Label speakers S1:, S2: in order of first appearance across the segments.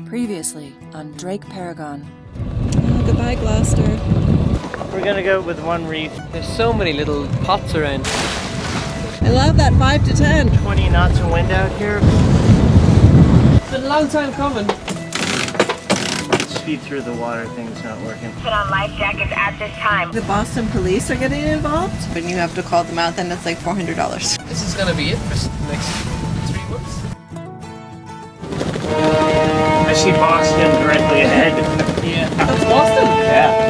S1: Previously on DrakeParagon.
S2: Oh, goodbye, Gloucester.
S3: We're gonna go with one reef.
S4: There's so many little pots around.
S2: I love that 5 to 10.
S3: 20 knots of wind out here.
S4: It's been a long time coming.
S3: Speed through the water thing's not working.
S5: Put on life jackets at this time.
S2: The Boston police are getting involved. When you have to call them out, then it's like $400.
S4: This is gonna be it for the next 3 months.
S3: I see Boston directly ahead.
S4: Yeah. That's Boston?
S3: Yeah.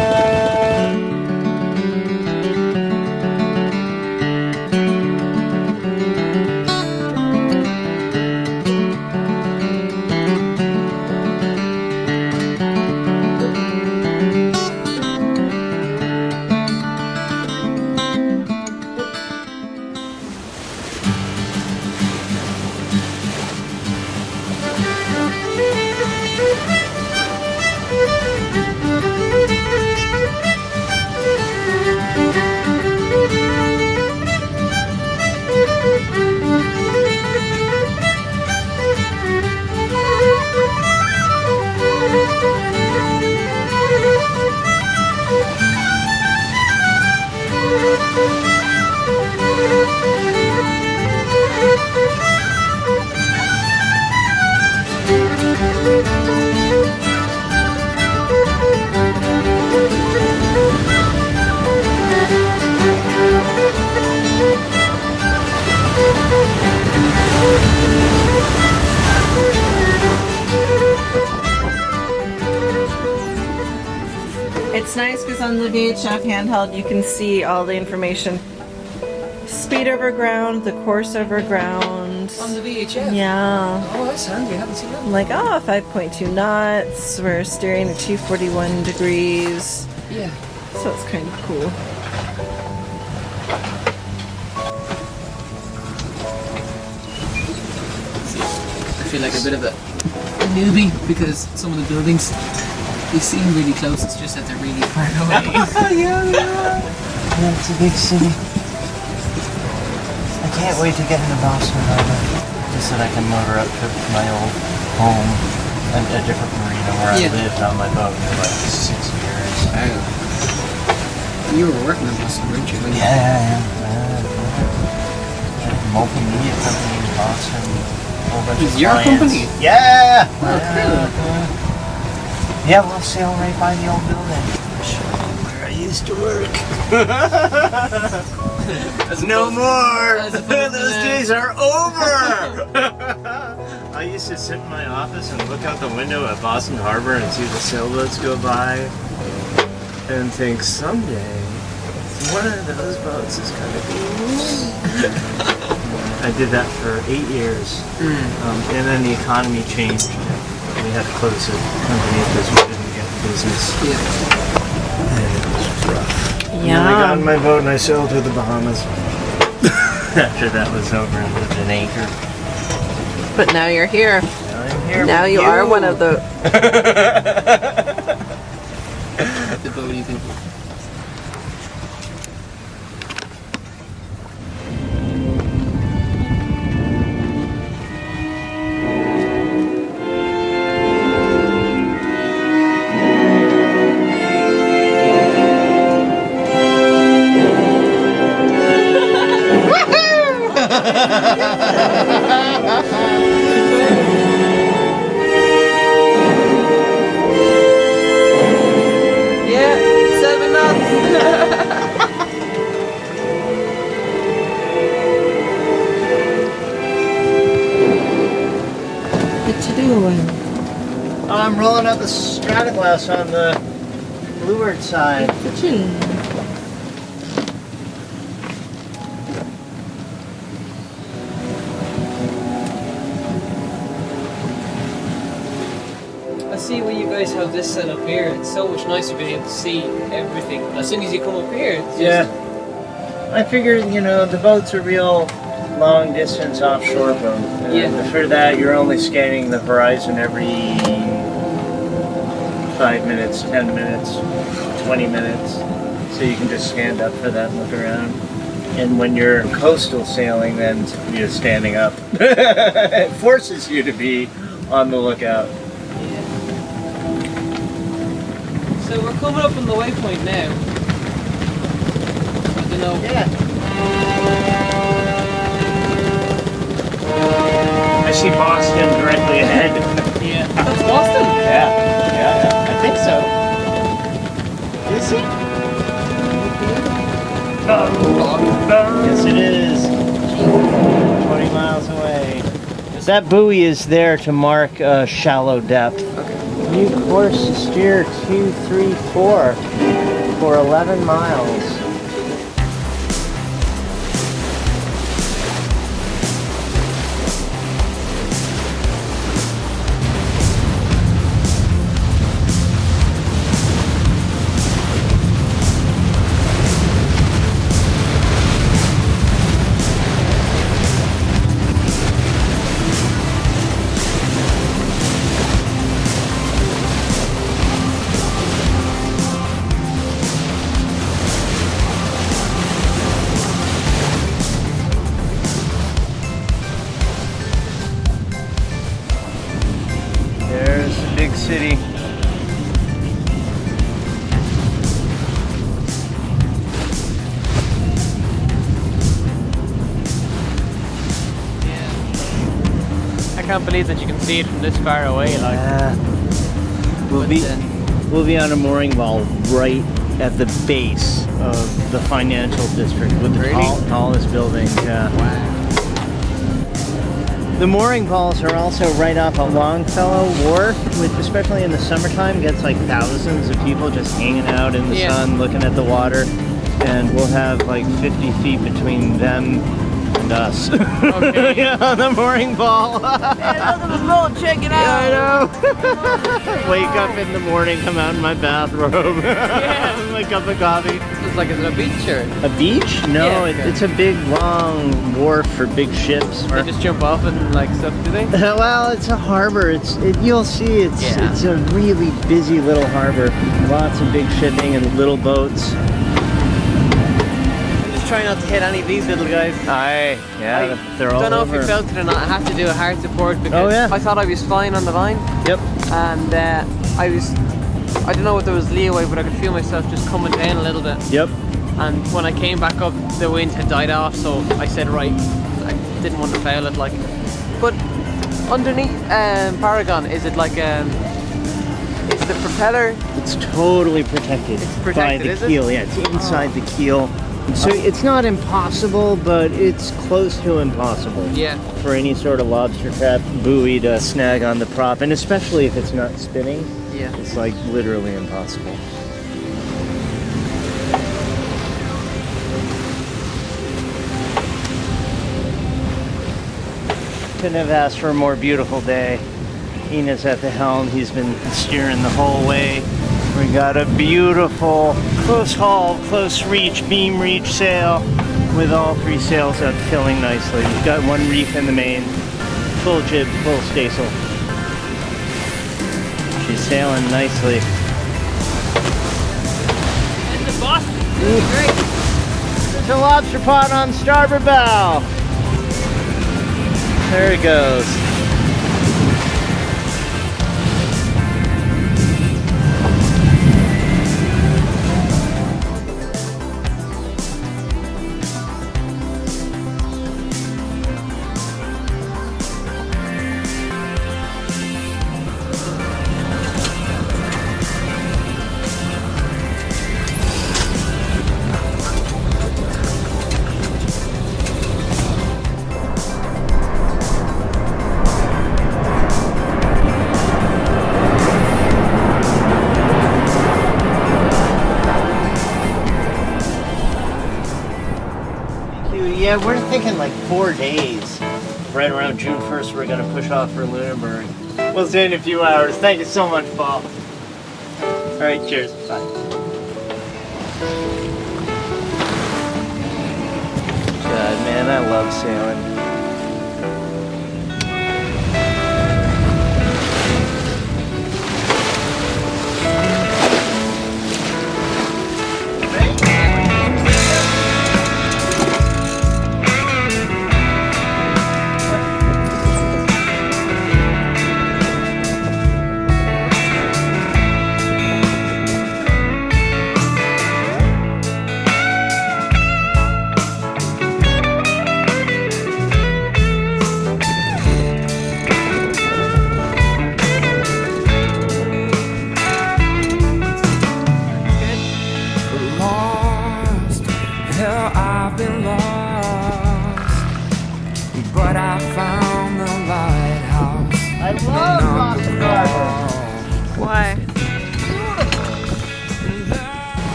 S2: It's nice because on the VHF handheld you can see all the information. Speed over ground, the course over ground.
S4: On the VHF?
S2: Yeah.
S4: Oh, that's handy. I haven't seen that.
S2: I'm like, oh, 5.2 knots. We're steering at 241 degrees.
S4: Yeah.
S2: So it's kind of cool.
S4: I feel like a bit of a newbie because some of the buildings, they seem really close. It's just that they're really far away.
S3: Yeah, it's a big city. I can't wait to get into Boston Harbor. Just that I can motor up to my old home, a different marina where I lived on my boat for like 6 years.
S4: Wow. You were working in Boston, weren't you?
S3: Yeah. Multimedia company in Boston. Whole bunch of
S4: Your
S3: clients.
S4: company?
S3: Yeah!
S4: Oh, cool.
S3: Yeah, we'll sail right by the old building. Where I used to work. No more! Those days are over! I used to sit in my office and look out the window at Boston Harbor and see the sailboats go by and think, someday, one of those boats is going to be me. I did that for 8 years, and then the economy changed. We had to close the company because we didn't get the business. And it was rough. And then I got on my boat and I sailed to the Bahamas. After that was over and lived in Anchor.
S2: But now you're here.
S3: Now I'm here.
S2: Now
S3: with
S2: you are one of the...
S4: The boat you can...
S2: Yeah, 7 knots. What you doing?
S3: I'm rolling out the Stratoglass on the leeward side.
S4: I see where you guys have this set up here. It's so much nicer being able to see everything. As soon as you come up here, it's just...
S3: I figured, the boat's a real long distance offshore boat. And for that, you're only scanning the horizon every 5 minutes, 10 minutes, 20 minutes. So you can just stand up for that and look around. And when you're coastal sailing, then you're standing up. It forces you to be on the lookout.
S4: So we're coming up on the waypoint now. I don't know.
S3: Yeah. I see Boston directly ahead.
S4: Yeah. That's Boston?
S3: Yeah, I think so. Is he? Yes, it is. 20 miles away. That buoy is there to mark shallow depth. New course to steer 234 for 11 miles. There's the big city.
S4: I can't believe that you can see it from this far away. Like,
S3: We'll be on a mooring ball right at the base of the financial district with the tallest buildings. Yeah.
S4: wow.
S3: The mooring balls are also right off a Longfellow Wharf, which especially in the summertime gets like thousands of people just hanging out in the sun looking at the water, and we'll have like 50 feet between them and us.
S4: Okay.
S3: Yeah, on the mooring ball.
S2: Look at the boat, check it out.
S3: I know. Wake up in the morning, come out in my bathrobe, my cup of coffee.
S4: It's like, is it a beach or?
S3: A beach? No,
S4: Yeah, okay.
S3: it's a big long wharf for big ships.
S4: They just jump off and like stuff, do they?
S3: Well, it's a harbor. You'll see. It's a really busy little harbor. Lots of big shipping and little boats.
S4: Just try not to hit any of these little guys.
S3: They're all
S4: I don't know
S3: over.
S4: if you felt it or not. I had to do a hard support because I thought I was fine on the line.
S3: Yep.
S4: And I don't know if there was leeway, but I could feel myself just coming down a little bit.
S3: Yep.
S4: And when I came back up, the wind had died off, so I said, right, I didn't want to foul it, like. But underneath Paragon, is it like is the propeller?
S3: It's totally protected,
S4: It's protected,
S3: by the
S4: is it?
S3: keel. Yeah, it's inside the keel. So it's not impossible, but it's close to impossible.
S4: Yeah.
S3: For any sort of lobster trap buoy to snag on the prop, and especially if it's not spinning.
S4: Yeah.
S3: It's like literally impossible. Couldn't have asked for a more beautiful day. Ina's at the helm. He's been steering the whole way. We got a beautiful close haul, close reach, beam reach sail with all three sails up filling nicely. We've got one reef in the main, full jib, full staysail. She's sailing nicely.
S4: This is Boston. Great.
S3: There's a lobster pot on starboard bow. There it goes. Yeah, we're thinking like 4 days. Right around June 1st, we're gonna push off for Lunenburg. We'll see you in a few hours. Thank you so much, Paul. All right, cheers. Bye. God, man, I love sailing.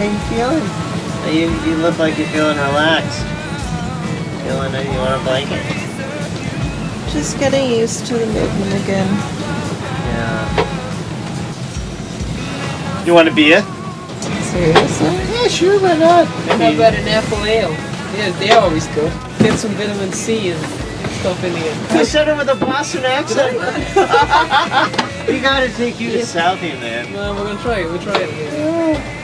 S3: How you feeling? You look like you're feeling relaxed. Feeling like you want a blanket?
S2: Just getting used to the movement again.
S3: Yeah. You want a beer?
S2: Seriously?
S3: Yeah, sure, why not?
S4: How about an apple ale? Yeah, they're always good. Get some vitamin C and stuff in
S3: You
S4: the
S3: said it with a Boston accent. We gotta take you to Southie, man.
S4: No, we're gonna try it. We'll try it.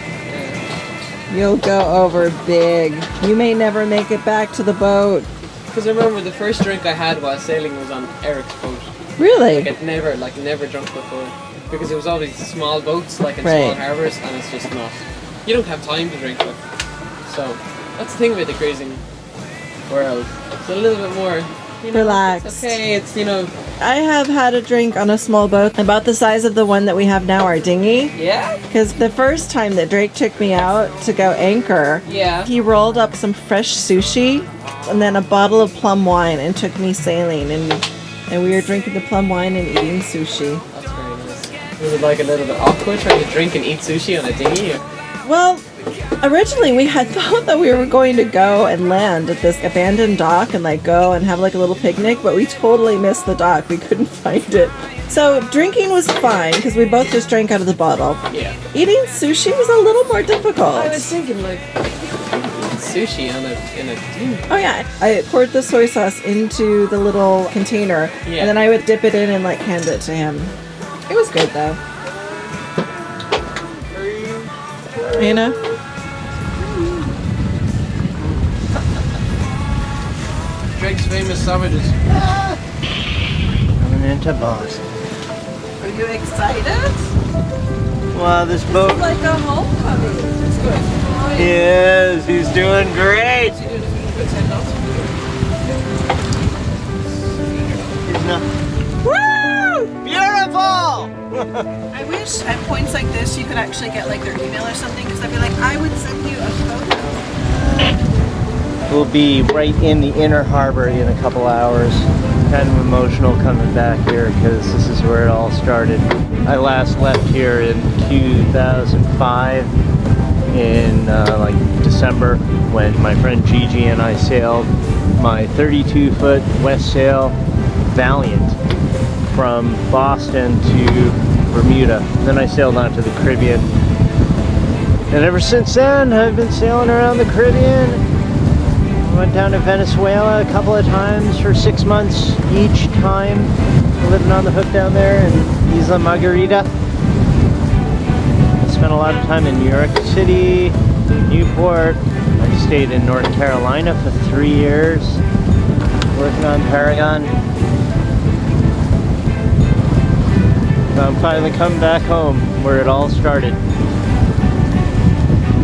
S2: You'll go over big. You may never make it back to the boat.
S4: Because I remember the first drink I had while sailing was on Eric's boat.
S2: Really?
S4: Like I'd never drunk before. Because it was always small boats, like in
S2: Right.
S4: small harbours, and it's just not. You don't have time to drink it. So that's the thing about the cruising world. It's a little bit more, you know,
S2: Relaxed.
S4: It's okay, it's, you know.
S2: I have had a drink on a small boat about the size of the one that we have now, our dinghy.
S4: Yeah?
S2: Because the first time that Drake took me out to go anchor,
S4: Yeah.
S2: he rolled up some fresh sushi and then a bottle of plum wine and took me sailing. And we were drinking the plum wine and eating sushi.
S4: That's very nice. Was it like a little bit awkward trying to drink and eat sushi on a dinghy?
S2: Well, originally we had thought that we were going to go and land at this abandoned dock and like go and have like a little picnic, but we totally missed the dock. We couldn't find it. So drinking was fine because we both just drank out of the bottle.
S4: Yeah.
S2: Eating sushi was a little more difficult.
S4: I was thinking like sushi in a dinghy.
S2: Oh yeah, I poured the soy sauce into the little container
S4: Yeah.
S2: and then I would dip it in and like hand it to him. It was good though. You know?
S4: Drake's famous sandwiches.
S3: Coming into Boston.
S2: Are you excited?
S3: Wow, this boat.
S2: Like a homecoming.
S4: It's good.
S3: Yes, he's doing great. He's not. Woo! Beautiful!
S2: I wish at points like this you could actually get like their email or something because I'd be like, I would send you a photo.
S3: We'll be right in the inner harbor in a couple hours. Kind of emotional coming back here because this is where it all started. I last left here in 2005 in like December when my friend Gigi and I sailed my 32-foot West Sail Valiant from Boston to Bermuda. Then I sailed on to the Caribbean. And ever since then, I've been sailing around the Caribbean. Went down to Venezuela a couple of times for 6 months each time. Living on the hook down there in Isla Margarita. I spent a lot of time in New York City, Newport. I stayed in North Carolina for 3 years, working on Paragon. I'm finally coming back home, where it all started.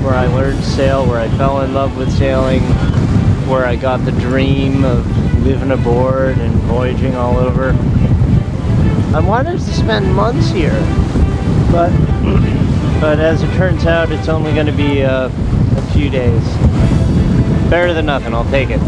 S3: Where I learned to sail, where I fell in love with sailing, where I got the dream of living aboard and voyaging all over. I wanted to spend months here, but as it turns out, it's only going to be a few days. Better than nothing, I'll take it.